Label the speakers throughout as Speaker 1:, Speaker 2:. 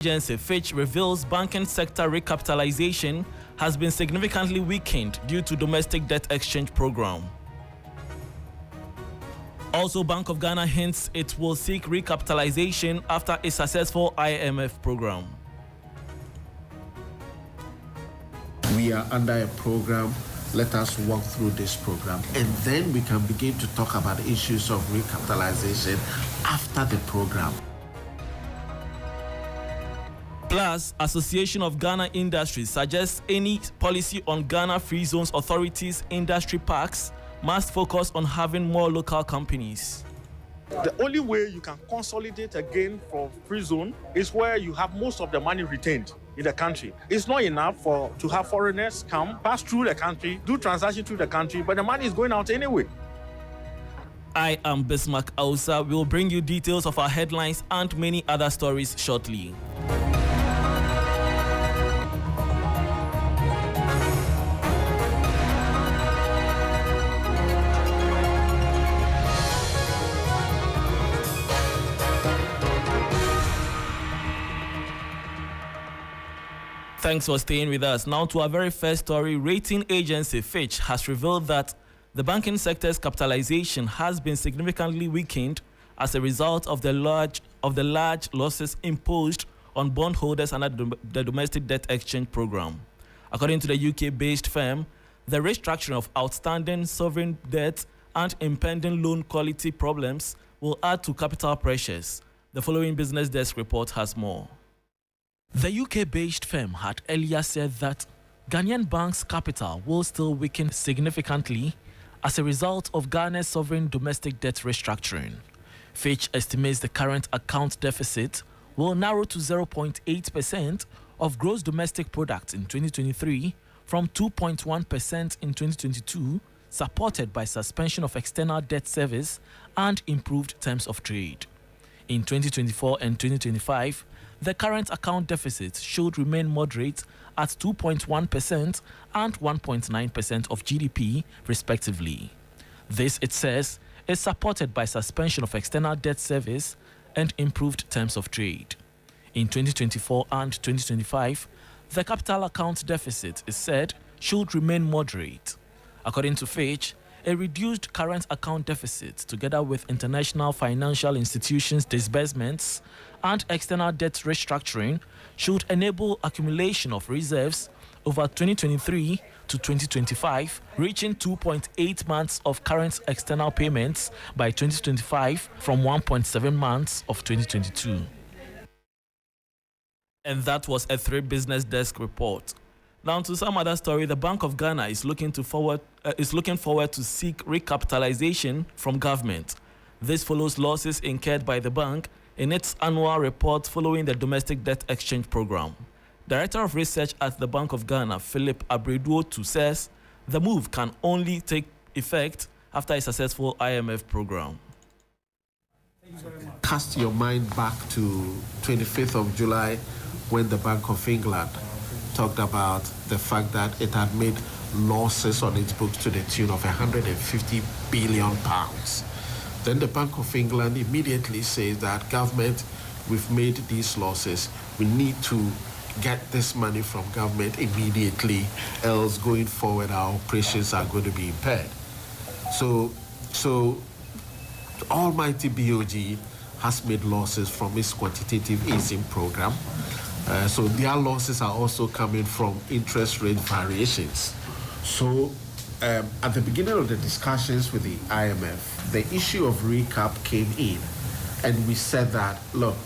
Speaker 1: Agency Fitch reveals banking sector recapitalization has been significantly weakened due to domestic debt exchange program. Also, Bank of Ghana hints it will seek recapitalization after a successful IMF program.
Speaker 2: We are under a program. Let us walk through this program, and then we can begin to talk about issues of recapitalization after the program.
Speaker 1: Plus, Association of Ghana Industries suggests any policy on Ghana Free Zones Authorities industry parks must focus on having more local companies.
Speaker 3: The only way you can consolidate again for free zone is where you have most of the money retained in the country. It's not enough to have foreigners come, pass through the country, do transactions through the country, but the money is going out anyway.
Speaker 1: I am Bismark Awusah. We will bring you details of our headlines and many other stories shortly. Thanks for staying with us. Now to our very first story. Rating agency Fitch has revealed that the banking sector's capitalization has been significantly weakened as a result of the large losses imposed on bondholders under the domestic debt exchange program. According to the UK-based firm, the restructuring of outstanding sovereign debt and impending loan quality problems will add to capital pressures. The following Business Desk report has more. The UK-based firm had earlier said that Ghanaian banks' capital will still weaken significantly as a result of Ghana's sovereign domestic debt restructuring. Fitch estimates the current account deficit will narrow to 0.8% of gross domestic product in 2023 from 2.1% in 2022, supported by suspension of external debt service and improved terms of trade. In 2024 and 2025, the current account deficit should remain moderate at 2.1% and 1.9% of GDP, respectively. This, it says, is supported by suspension of external debt service and improved terms of trade. In 2024 and 2025, the capital account deficit, is said, should remain moderate. According to Fitch, a reduced current account deficit, together with international financial institutions' disbursements and external debt restructuring, should enable accumulation of reserves over 2023 to 2025, reaching 2.8 months of current external payments by 2025 from 1.7 months of 2022. And that was a 3 Business Desk report. Now to some other story. The Bank of Ghana is looking forward to seek recapitalization from government. This follows losses incurred by the bank in its annual report following the domestic debt exchange program. Director of Research at the Bank of Ghana, Philip Abredu-Otu, says the move can only take effect after a successful IMF program.
Speaker 2: Cast your mind back to 25th of July when the Bank of England talked about the fact that it had made losses on its books to the tune of £150 billion. Then the Bank of England immediately says that government, we've made these losses. We need to get this money from government immediately, else going forward our operations are going to be impaired. So the almighty BOG has made losses from its quantitative easing program. So their losses are also coming from interest rate variations. So at the beginning of the discussions with the IMF, the issue of recap came in, and we said that, look,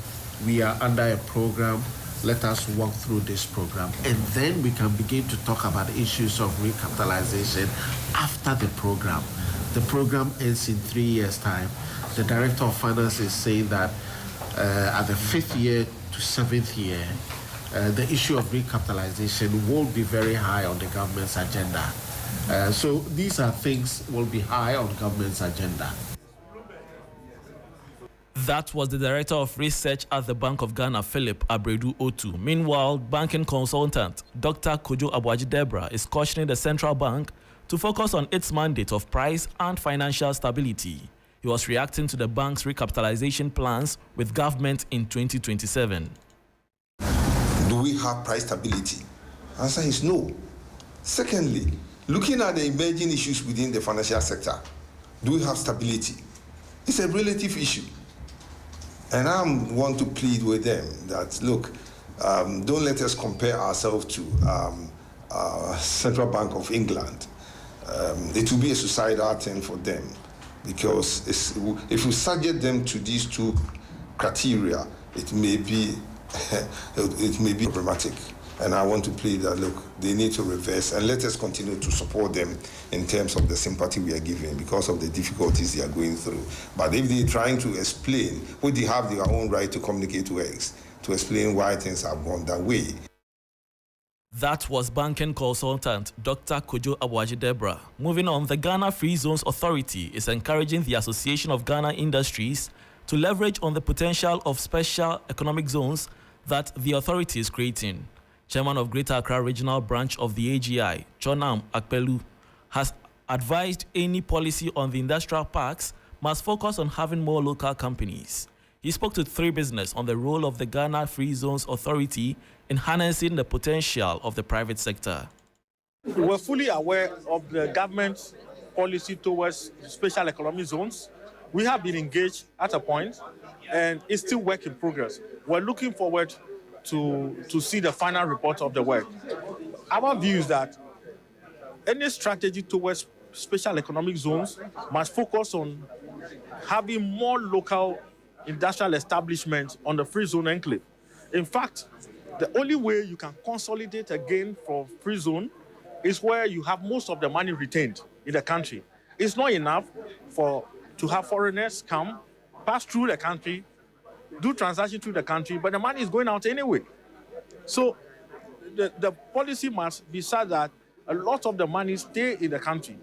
Speaker 2: we are under a program, let us walk through this program, and then we can begin to talk about issues of recapitalization after the program. The program ends in 3 years' time. The Director of Finance is saying that at the 5th year to 7th year, the issue of recapitalization won't be very high on the government's agenda. So these are things will be high on government's agenda.
Speaker 1: That was the Director of Research at the Bank of Ghana, Philip Abredu-Otu. Meanwhile, banking consultant Dr. Kojo Abuaji-Debra is cautioning the central bank to focus on its mandate of price and financial stability. He was reacting to the bank's recapitalization plans with government in 2027.
Speaker 4: we have price stability? Answer is no. Secondly, looking at the emerging issues within the financial sector, do we have stability? It's a relative issue. And I want to plead with them that, look, don't let us compare ourselves to Central Bank of England. It will be a suicidal thing for them, because if we subject them to these two criteria, it may be problematic. And I want to plead that, look, they need to reverse, and let us continue to support them in terms of the sympathy we are giving because of the difficulties they are going through. But if they're trying to explain, would they have their own right to communicate to us, to explain why things have gone that way?
Speaker 1: That was banking consultant Dr. Kojo Abuaji-Debra. Moving on, the Ghana Free Zones Authority is encouraging the Association of Ghana Industries to leverage on the potential of special economic zones that the authority is creating. Chairman of Greater Accra Regional Branch of the AGI, Chonam Akpelu, has advised any policy on the industrial parks must focus on having more local companies. He spoke to 3 Business on the role of the Ghana Free Zones Authority in harnessing the potential of the private sector.
Speaker 3: We're fully aware of the government's policy towards special economic zones. We have been engaged at a point, and it's still work in progress. We're looking forward to see the final report of the work. Our view is that any strategy towards special economic zones must focus on having more local industrial establishments on the free zone enclave. In fact, the only way you can consolidate again for free zone is where you have most of the money retained in the country. It's not enough to have foreigners come, pass through the country, do transactions through the country, but the money is going out anyway. So the policy must be such that a lot of the money stay in the country.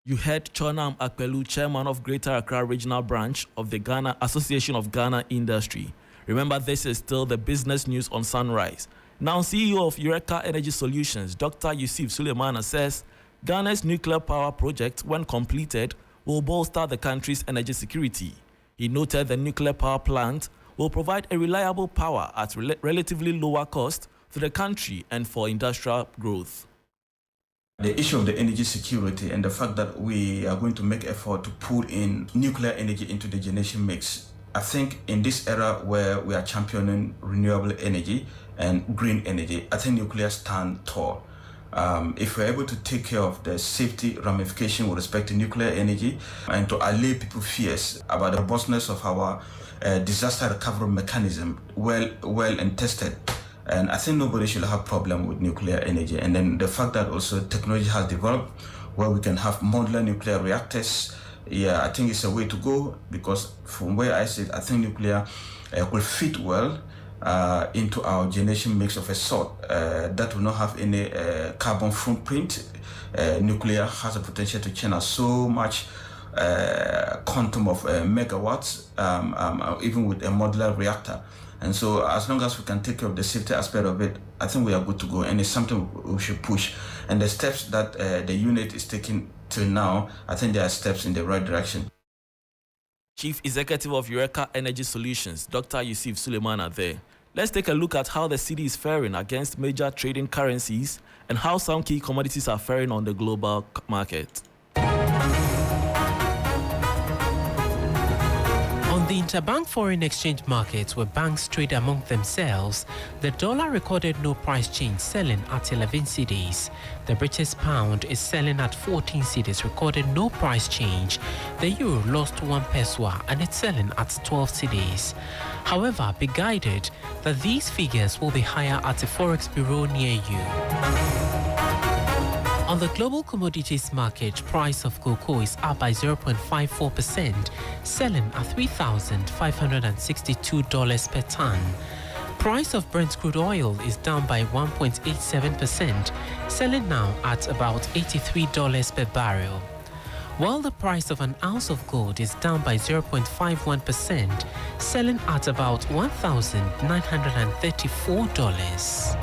Speaker 1: You heard Chonam Akpelu, Chairman of Greater Accra Regional Branch of the Ghana Association of Ghana Industry. Remember, this is still the business news on Sunrise. Now, CEO of Eureka Energy Solutions, Dr. Yusuf Suleimana, says Ghana's nuclear power project, when completed, will bolster the country's energy security. He noted the nuclear power plant will provide a reliable power at relatively lower cost to the country and for industrial growth.
Speaker 5: The issue of the energy security and the fact that we are going to make effort to pull in nuclear energy into the generation mix. I think in this era where we are championing renewable energy and green energy, I think nuclear stands tall. If we're able to take care of the safety ramification with respect to nuclear energy and to allay people's fears about the robustness of our disaster recovery mechanism, well and tested, and I think nobody should have a problem with nuclear energy. And then the fact that also technology has developed where we can have modular nuclear reactors, yeah, I think it's a way to go, because from where I sit, I think nuclear will fit well into our generation mix of a sort that will not have any carbon footprint. Nuclear has a potential to churn out so much quantum of megawatts, even with a modular reactor. And so as long as we can take care of the safety aspect of it, I think we are good to go, and it's something we should push. And the steps that the unit is taking till now, I think there are steps in the right direction.
Speaker 1: Chief Executive of Eureka Energy Solutions, Dr. Yusuf Suleimana there. Let's take a look at how the city is faring against major trading currencies and how some key commodities are faring on the global market.
Speaker 6: On the interbank foreign exchange markets, where banks trade among themselves, the dollar recorded no price change, selling at 11 cedis. The British pound is selling at 14 cedis, recorded no price change. The euro lost 1 pesewa and it's selling at 12 cedis. However, be guided that these figures will be higher at a forex bureau near you. On the global commodities market, price of cocoa is up by 0.54%, selling at $3,562 per ton. Price of Brent crude oil is down by 1.87%, selling now at about $83 per barrel. While the price of an ounce of gold is down by 0.51%, selling at about $1,934.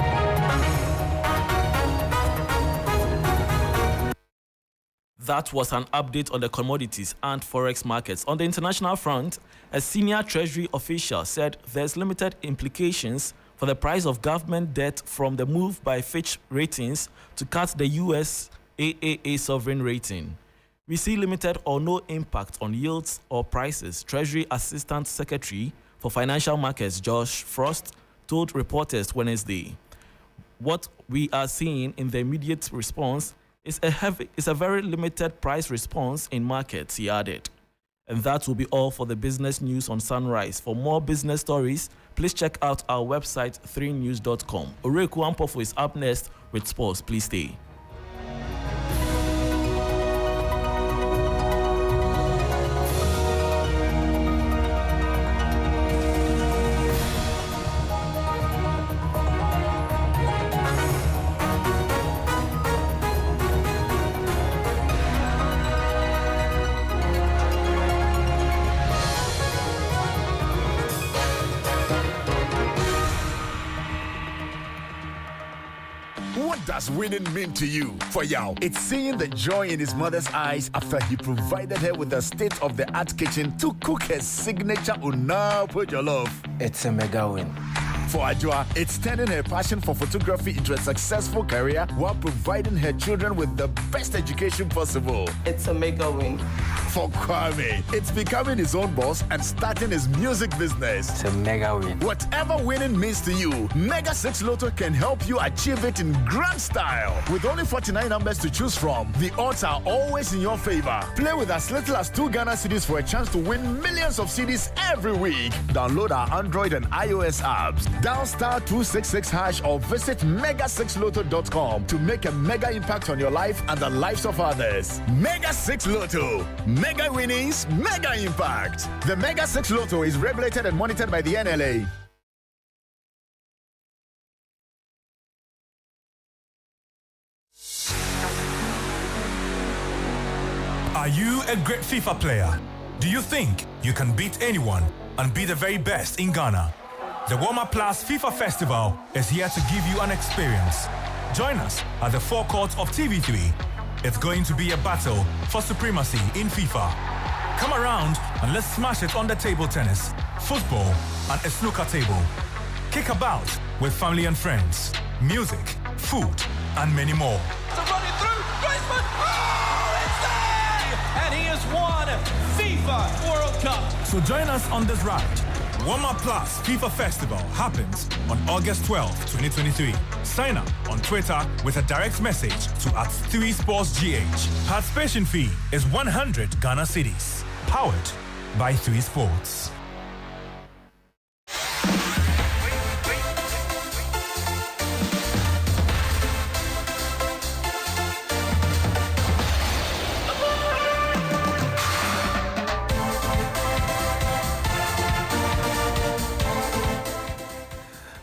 Speaker 1: That was an update on the commodities and forex markets. On the international front, a senior Treasury official said there's limited implications for for the price of government debt from the move by Fitch Ratings to cut the US AAA sovereign rating. We see limited or no impact on yields or prices, Treasury Assistant Secretary for Financial Markets Josh Frost told reporters Wednesday. What we are seeing in the immediate response is a very limited price response in markets, he added. And that will be all for the business news on Sunrise. For more business stories, please check out our website 3news.com. Owuraku Ampofo is up next with sports. Please stay.
Speaker 7: What does winning mean to you? For Yao, it's seeing the joy in his mother's eyes after he provided her with a state-of-the-art kitchen to cook her signature Unapo jollof.
Speaker 8: It's a mega win.
Speaker 7: For Ajua, it's turning her passion for photography into a successful career while providing her children with the best education possible.
Speaker 8: It's a mega win.
Speaker 7: For Kwame, it's becoming his own boss and starting his music business.
Speaker 8: It's a mega win.
Speaker 7: Whatever winning means to you, Mega 6 Lotto can help you achieve it in grand style. With only 49 numbers to choose from, the odds are always in your favor. Play with as little as 2 Ghana cedis for a chance to win millions of cedis every week. Download our Android and iOS apps. Dial *266# or visit mega6lotto.com to make a mega impact on your life and the lives of others. Mega 6 Lotto. Mega winnings, mega impact. The Mega 6 Lotto is regulated and monitored by the NLA.
Speaker 9: Are you a great FIFA player? Do you think you can beat anyone and be the very best in Ghana? The Warmer Plus FIFA Festival is here to give you an experience. Join us at the forecourt of TV3. It's going to be a battle for supremacy in FIFA. Come around and let's smash it on the table tennis, football, and a snooker table. Kick about with family and friends, music, food, and many more.
Speaker 10: To run it through, Bismark! Oh, it's there! And he has won FIFA World Cup.
Speaker 9: So join us on this ride. Warmer Plus FIFA Festival happens on August 12, 2023. Sign up on Twitter with a direct message to @3sportsgh. Participation fee is 100 Ghana cedis. Powered by 3 Sports.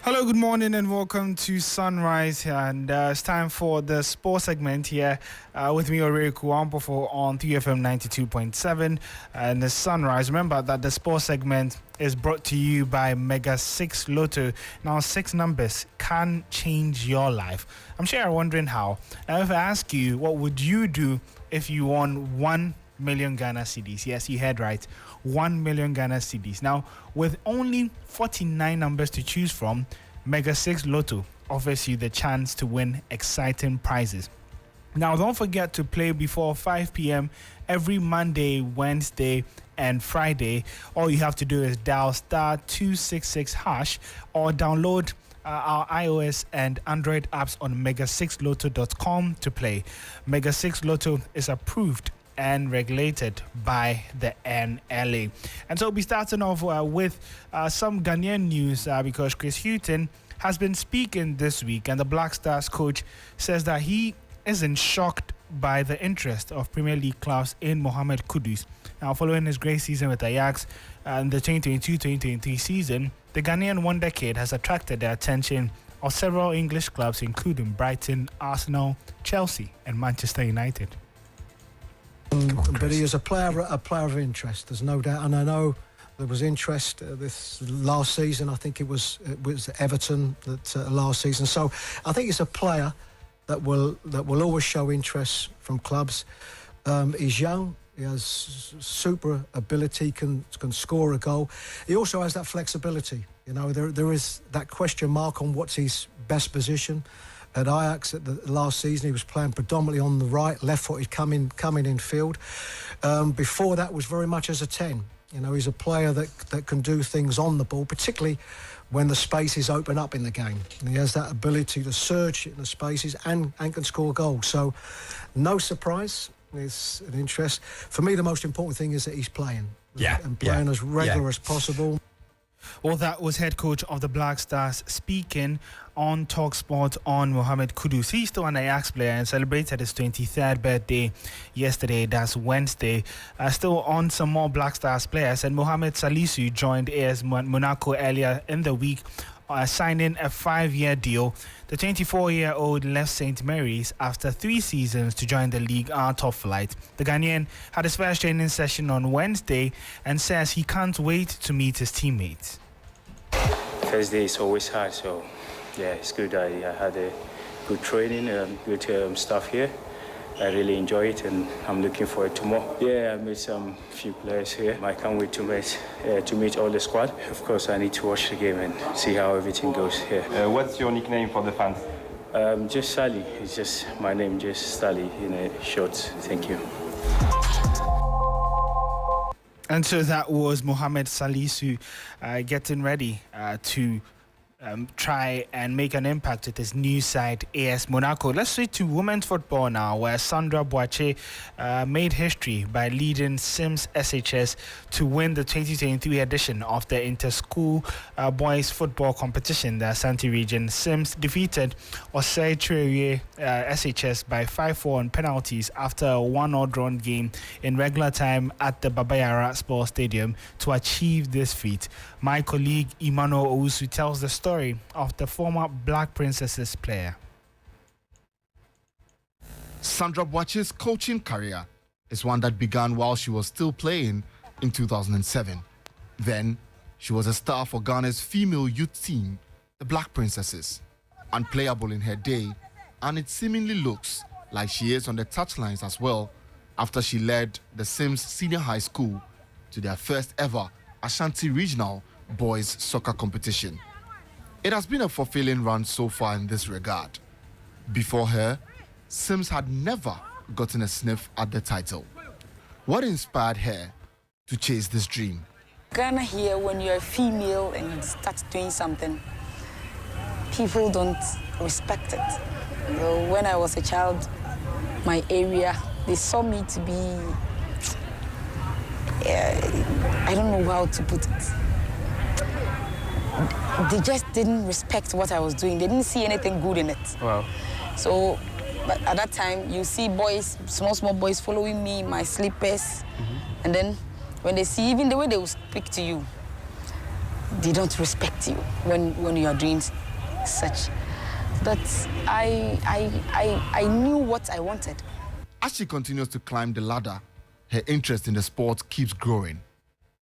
Speaker 11: Hello, good morning and welcome to Sunrise, and it's time for the sports segment here with me, Owuraku Ampofo, on 3FM 92.7 and the Sunrise. Remember that the sports segment is brought to you by Mega 6 Lotto. Now, 6 numbers can change your life. I'm sure you're wondering how. Now, if I ask you, what would you do if you won 1 million Ghana cedis? Yes, you heard right. 1 million Ghana cedis. Now, with only 49 numbers to choose from, Mega 6 Lotto offers you the chance to win exciting prizes. Now, don't forget to play before 5 p.m. every Monday, Wednesday, and Friday. All you have to do is dial *266# or download our iOS and Android apps on mega6lotto.com to play. Mega 6 Lotto is approved and regulated by the NLA. And so we'll be starting off with some Ghanaian news because Chris Hughton has been speaking this week, and the Black Stars coach says that he isn't shocked by the interest of Premier League clubs in Mohamed Kudus. Now, following his great season with Ajax in the 2022-2023 season, the Ghanaian wonderkid has attracted the attention of several English clubs, including Brighton, Arsenal, Chelsea, and Manchester United.
Speaker 12: But he is a player of interest, there's no doubt, and I know there was interest this last season. I think it was Everton that last season. So I think it's a player that will always show interest from clubs. He's young, He has super ability, can score a goal. He also has that flexibility. You know, there is that question mark on what's his best position. At Ajax at the last season, he was playing predominantly on the right, left-footed, coming in field. Before that was very much as a 10. You know, he's a player that can do things on the ball, particularly when the spaces open up in the game. And he has that ability to surge in the spaces and can score goals. So, no surprise. It's an interest. For me, the most important thing is that he's playing. And playing as regular as possible.
Speaker 11: Well, that was head coach of the Black Stars speaking on TalkSport on Mohamed Kudus. He's still an Ajax player and celebrated his 23rd birthday yesterday. That's Wednesday. Still on some more Black Stars players, and Mohamed Salisu joined AS Monaco earlier in the week, signing a 5-year deal. The 24-year-old left St. Mary's after 3 seasons to join the league out of flight. The Ghanaian had his first training session on Wednesday and says he can't wait to meet his teammates.
Speaker 13: First day is always hard, so yeah, it's good. I had a good training, good stuff here. I really enjoy it, and I'm looking forward to more. Yeah, I met some few players here. I can't wait to meet all the squad. Of course, I need to watch the game and see how everything goes here.
Speaker 14: What's your nickname for the fans?
Speaker 13: Just Sally. It's just my name, just Sally in a short. Thank you.
Speaker 11: And so that was Mohamed Salisu getting ready to try and make an impact with his new side, AS Monaco. Let's switch to women's football now, where Sandra Boakye made history by leading Sims SHS to win the 2023 edition of the Inter-School Boys Football Competition, the Asante region. Sims defeated Osei Trewie SHS by 5-4 on penalties after a 1-0 drawn game in regular time at the Babayara Sports Stadium to achieve this feat. My colleague Emmanuel Owusu tells the story of the former Black Princesses player.
Speaker 15: Sandra Boakye's coaching career is one that began while she was still playing in 2007. Then, she was a star for Ghana's female youth team, the Black Princesses. Unplayable in her day, and it seemingly looks like she is on the touchlines as well after she led the Sims Senior High School to their first ever Ashanti Regional Boys Soccer Competition. It has been a fulfilling run so far in this regard. Before her, Sims had never gotten a sniff at the title. What inspired her to chase this dream?
Speaker 16: Ghana here, when you're a female and you start doing something, people don't respect it. You know, when I was a child, my area, they saw me to be, I don't know how to put it. They just didn't respect what I was doing. They didn't see anything good in it.
Speaker 8: Wow.
Speaker 16: So, but at that time, you see boys, small boys following me, my slippers. And then when they see, even the way they will speak to you, they don't respect you when you are doing such. But I knew what I wanted.
Speaker 15: As she continues to climb the ladder, her interest in the sport keeps growing.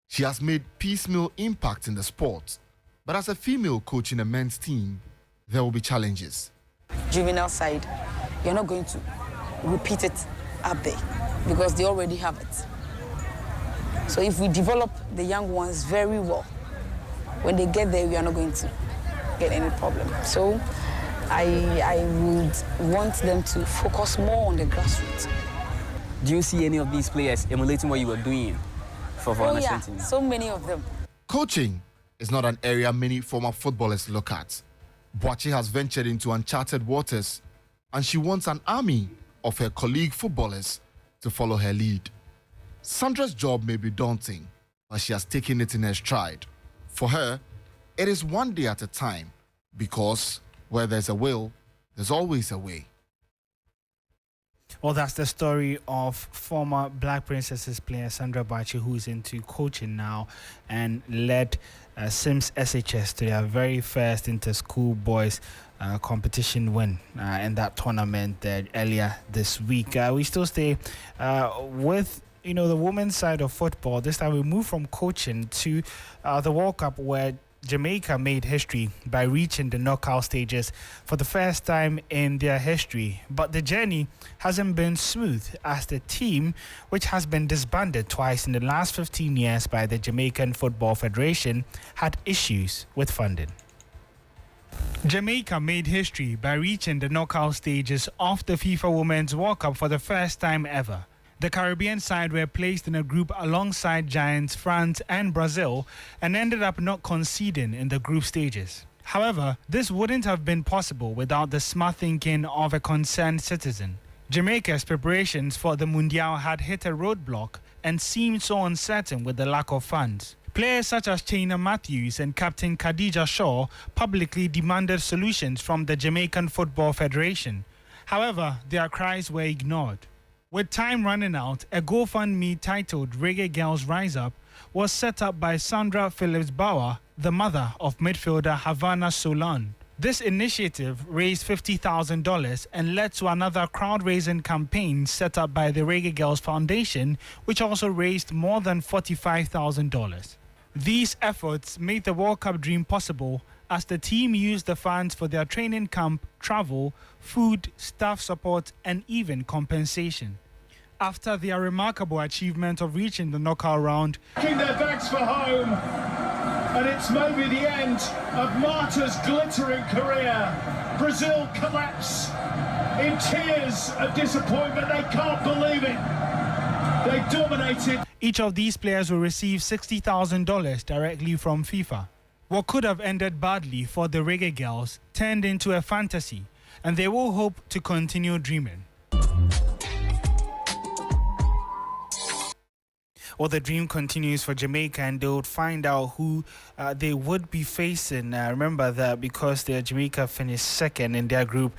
Speaker 15: She has made piecemeal impact in the sport, but as a female coach in a men's team, there will be challenges.
Speaker 16: Juvenile side, you're not going to repeat it up there because they already have it. So if we develop the young ones very well, when they get there, we are not going to get any problem. So I would want them to focus more on the grassroots.
Speaker 8: Do you see any of these players emulating what you were doing for national team?
Speaker 16: So many of them.
Speaker 15: Coaching is not an area many former footballers look at. Boakye has ventured into uncharted waters, and she wants an army of her colleague footballers to follow her lead. Sandra's job may be daunting, but she has taken it in her stride. For her, it is one day at a time, because where there's a will, there's always a way.
Speaker 11: Well, that's the story of former Black Princesses player Sandra Boakye, who is into coaching now and led Sims SHS to their very first inter-school boys competition win in that tournament earlier this week. We still stay with the women's side of football. This time we move from coaching to the World Cup, where Jamaica made history by reaching the knockout stages for the first time in their history. But the journey hasn't been smooth, as the team, which has been disbanded twice in the last 15 years by the Jamaican Football Federation, had issues with funding. Jamaica made history by reaching the knockout stages of the FIFA Women's World Cup for the first time ever. The Caribbean side were placed in a group alongside giants France and Brazil and ended up not conceding in the group stages. However, this wouldn't have been possible without the smart thinking of a concerned citizen. Jamaica's preparations for the Mundial had hit a roadblock and seemed so uncertain with the lack of funds. Players such as Chaina Matthews and Captain Khadija Shaw publicly demanded solutions from the Jamaican Football Federation. However, their cries were ignored. With time running out, a GoFundMe titled Reggae Girls Rise Up was set up by Sandra Phillips Bauer, the mother of midfielder Havana Solon. This initiative raised $50,000 and led to another crowd-raising campaign set up by the Reggae Girls Foundation, which also raised more than $45,000. These efforts made the World Cup dream possible, as the team used the funds for their training camp, travel, food, staff support, and even compensation. After their remarkable achievement of reaching the knockout round,
Speaker 17: taking their bags for home, and it's maybe the end of Marta's glittering career. Brazil collapse in tears of disappointment. They can't believe it. They dominated.
Speaker 11: Each of these players will receive $60,000 directly from FIFA. What could have ended badly for the Reggae Girls turned into a fantasy, and they will hope to continue dreaming. Well, the dream continues for Jamaica, and they would find out who they would be facing. Remember that because Jamaica finished second in their group,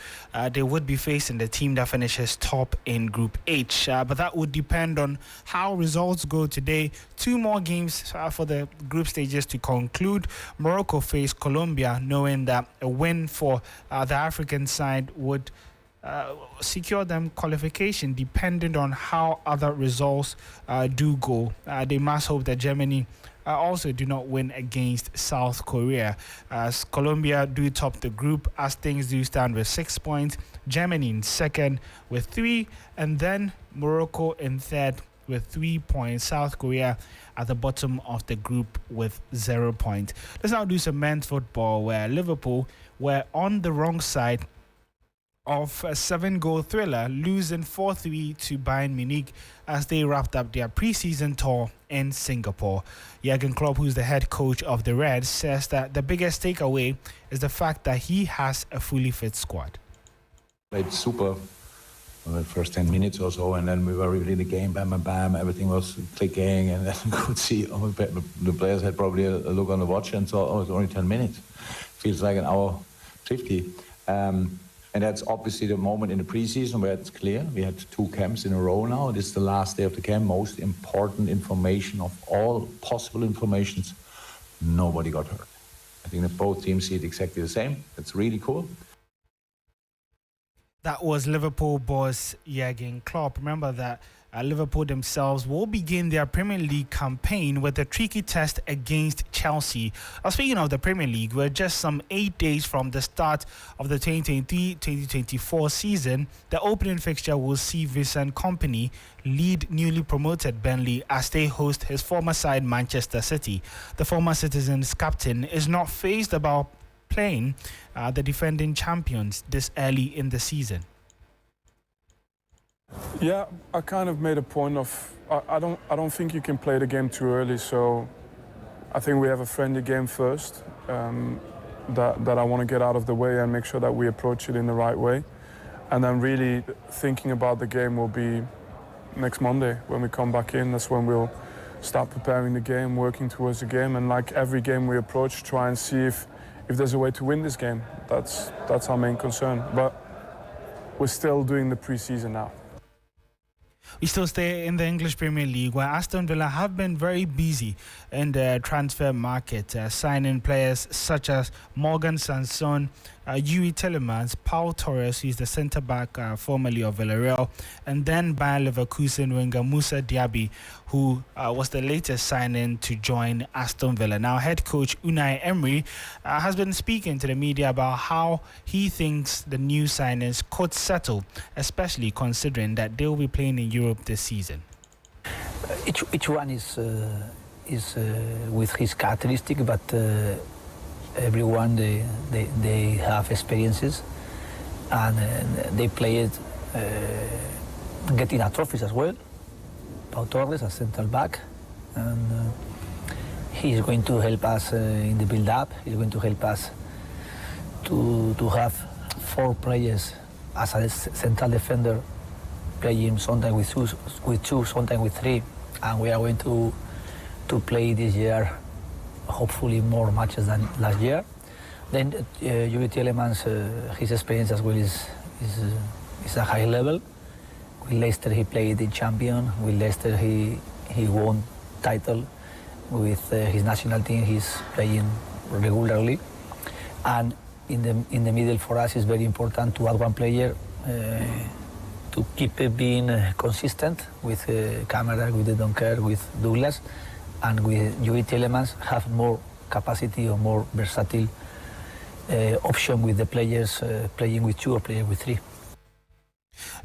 Speaker 11: they would be facing the team that finishes top in Group H. But that would depend on how results go today. 2 more games for the group stages to conclude. Morocco face Colombia, knowing that a win for the African side would secure them qualification, depending on how other results do go. They must hope that Germany also do not win against South Korea, as Colombia do top the group as things do stand with 6 points, Germany in second with 3, and then Morocco in third with 3 points, South Korea at the bottom of the group with 0 points. Let's now do some men's football, where Liverpool were on the wrong side of a 7-goal thriller, losing 4-3 to Bayern Munich as they wrapped up their pre-season tour in Singapore. Jurgen Klopp, who's the head coach of the Reds, says that the biggest takeaway is the fact that he has a fully fit squad.
Speaker 18: Played super the first 10 minutes or so, and then we were really in the game, bam, bam, bam, everything was clicking, and then you could see the players had probably a look on the watch and thought, oh, it's only 10 minutes. Feels like an hour 50. And that's obviously the moment in the preseason where it's clear. We had 2 camps in a row now. This is the last day of the camp. Most important information of all possible informations, nobody got hurt. I think that both teams see it exactly the same. That's really cool.
Speaker 11: That was Liverpool boss Jurgen Klopp. Remember that Liverpool themselves will begin their Premier League campaign with a tricky test against Chelsea. Speaking of the Premier League, we're just some 8 days from the start of the 2023-2024 season. The opening fixture will see Vincent Kompany lead newly promoted Burnley as they host his former side Manchester City. The former Citizens captain is not fazed about playing the defending champions this early in the season.
Speaker 19: Yeah, I kind of made a point of I don't think you can play the game too early, so I think we have a friendly game first that I want to get out of the way and make sure that we approach it in the right way, and then really thinking about the game will be next Monday when we come back in. That's when we'll start preparing the game, working towards the game, and like every game we approach, try and see if there's a way to win this game. That's our main concern, but we're still doing the pre-season now.
Speaker 11: We still stay in the English Premier League, where Aston Villa have been very busy in the transfer market, signing players such as Morgan Sanson, Yuri Tillemans, Paul Torres, who is the centre-back formerly of Villarreal, and then Bayer Leverkusen winger Moussa Diaby, who was the latest signing to join Aston Villa. Now, head coach Unai Emery has been speaking to the media about how he thinks the new signings could settle, especially considering that they will be playing in Europe this season.
Speaker 20: Each one is with his characteristic, but everyone they have experiences, and they played getting trophies as well. Pau Torres as central back, and he's going to help us in the build-up. He's going to help us to have 4 players as a central defender, playing sometimes with two, sometimes with 3, and we are going to play this year hopefully more matches than last year. Then Yuri Tillemans, his experience as well is a high level. With Leicester he played in Champion. With Leicester he won title. With his national team he's playing regularly. And in the middle for us it's very important to add one player to keep being consistent with Kamara, with Donker, with Douglas, and with Yuri Tillemans have more capacity or more versatile option with the players playing with 2 or playing with 3.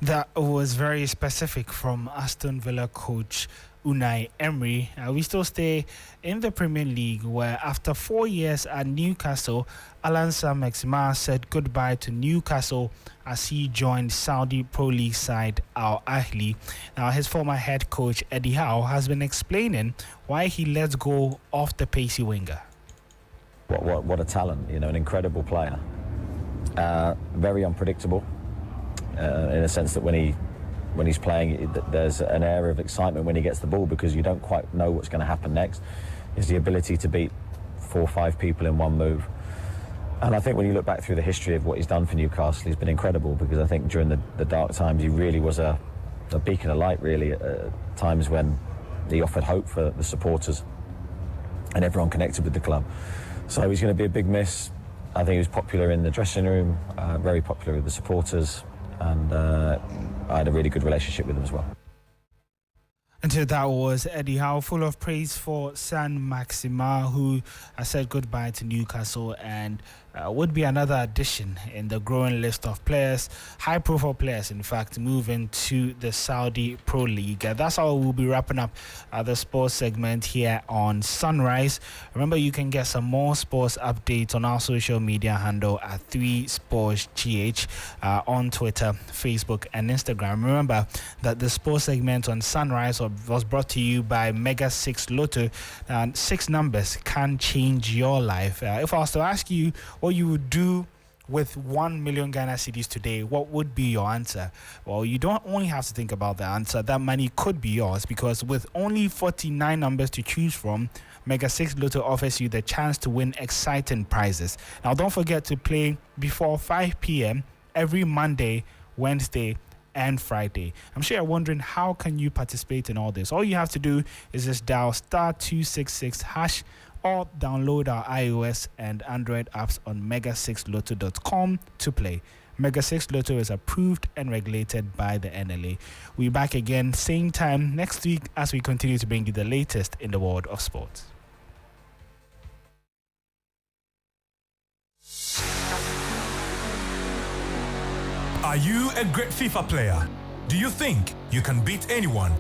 Speaker 11: That was very specific from Aston Villa coach Unai Emery. We still stay in the Premier League, where after 4 years at Newcastle, Alain Saint-Maximin said goodbye to Newcastle as he joined Saudi Pro League side Al Ahly. Now, his former head coach Eddie Howe has been explaining why he let go of the pacey winger.
Speaker 21: What a talent, an incredible player. Very unpredictable in a sense that when he's playing, there's an air of excitement when he gets the ball because you don't quite know what's going to happen next. Is the ability to beat 4 or 5 people in one move. And I think when you look back through the history of what he's done for Newcastle, he's been incredible, because I think during the dark times he really was a beacon of light, really, at times when he offered hope for the supporters and everyone connected with the club. So he's going to be a big miss. I think he was popular in the dressing room, very popular with the supporters, and I had a really good relationship with him as well.
Speaker 11: Until that was Eddie Howe, full of praise for Saint-Maximin, who has said goodbye to Newcastle and would be another addition in the growing list of players, high-profile players, in fact, moving to the Saudi Pro League. That's how we'll be wrapping up the sports segment here on Sunrise. Remember, you can get some more sports updates on our social media handle at 3SportsGH on Twitter, Facebook, and Instagram. Remember that the sports segment on Sunrise was brought to you by Mega 6 Lotto, and 6 numbers can change your life. If I was to ask you what you would do with 1 million Ghana cedis today, what would be your answer? Well, you don't only have to think about the answer. That money could be yours, because with only 49 numbers to choose from, Mega 6 Lotto offers you the chance to win exciting prizes. Now, don't forget to play before 5 p.m. every Monday, Wednesday, and Friday. I'm sure you're wondering, how can you participate in all this? All you have to do is just dial *266# or download our iOS and Android apps on mega6lotto.com to play. Mega 6 Lotto is approved and regulated by the NLA. We'll be back again same time next week as we continue to bring you the latest in the world of sports.
Speaker 9: Are you a great FIFA player? Do you think you can beat anyone